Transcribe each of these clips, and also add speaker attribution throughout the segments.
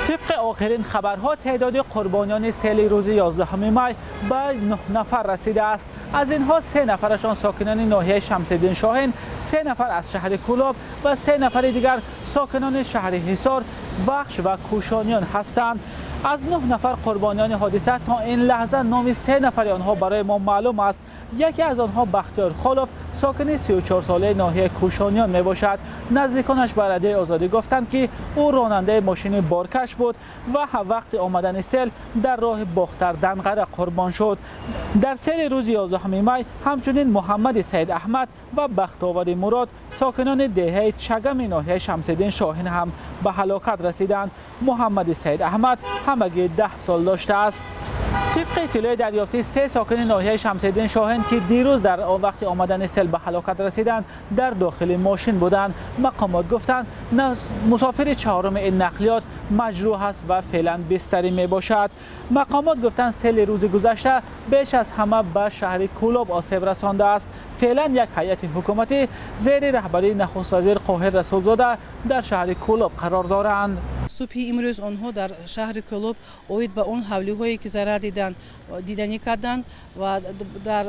Speaker 1: طبق آخرین خبرها تعداد قربانیان سیل روز 11 می به 9 نفر رسیده است. از اینها 3 نفرشان ساکنان ناحیه شمس‌الدین شاهین، 3 نفر از شهر کولاب و 3 نفر دیگر ساکنان شهر حصار، بخش و کوشانیان هستند. از 9 نفر قربانیان حادثه تا این لحظه نام 3 نفر آنها برای ما معلوم است. یکی از آنها بختیار خالف ساکن 34 ساله ناحیه کوشانیان می باشد. نزدیکانش به رادیوی آزادی گفتند که او راننده ماشین بارکش بود و وقت آمدن سیل در راه باختر دنقره قربان شد. در سیل روز 11 می همچنین محمد سید احمد و بختاور مراد ساکنان دهه چگم ناحیه شمس‌الدین شاهین هم به هلاکت رسیدند. محمد سید احمد همگی 10 سال داشته است. طبق اطلاع دریافتی 3 ساکن ناحیه شمس‌الدین شاهین که دیروز در وقت آمدن سیل به هلاکت رسیدند در داخل ماشین بودند. مقامات گفتند مسافر چهارم این نقلیات مجروح است و فعلا بستری می باشد. مقامات گفتند سیل روز گذشته بیش از همه به شهر کولاب آسیب رسانده است. فعلا یک هیئت حکومتی زیر رهبری نخست وزیر قاهر رسولزاده در شهر کولاب قرار دارند.
Speaker 2: صبح امروز آنها در شهر کولاب اوید به اون حولی‌هایی که ضرر دیدنی کردند و در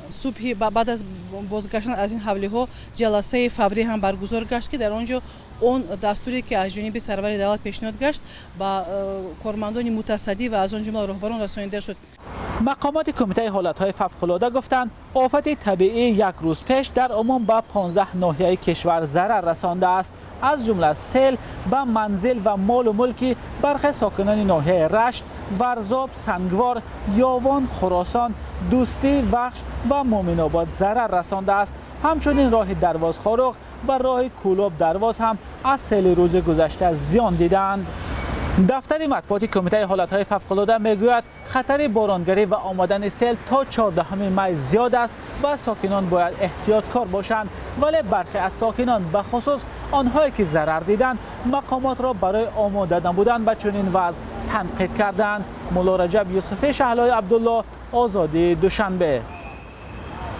Speaker 2: صبح بعد از بازگشتن از این حولی‌ها جلسه فوری هم برگزار گشت که در آنجا اون دستوری که از جانب سرور دولت پیشنهاد گشت با کارمندان متصدی و از آن جمله راهبران رسانیده شد.
Speaker 1: مقامات کمیته حالت‌های فوق‌العاده گفتند آفت طبیعی یک روز پیش در عموم به 15 ناحیه کشور ضرر رسانده است، از جمله سیل به منزل و مال و ملکی برخی ساکنان ناحیه رشت، ورزاب، سنگوار، یاوان، خراسان، دوستی، بخش و مومن آباد ضرر رسانده است. همچنین راه درواز خاروق و راه کولاب درواز هم از سیل روز گذشته زیان دیدند. دفتر مطبوعات کمیته حالت‌های فوق‌العاده میگوید خطر بارانگری و آمدن سیل تا 14 می زیاد است و ساکنان باید احتیاطکار باشند، ولی برخی از ساکنان به خصوص آنهایی که ضرر دیدند مقامات را برای آماده نبودن به چنین وضع تنقید کردند. مولا رجب یوسفی شهلای عبدالله، آزادی دوشنبه.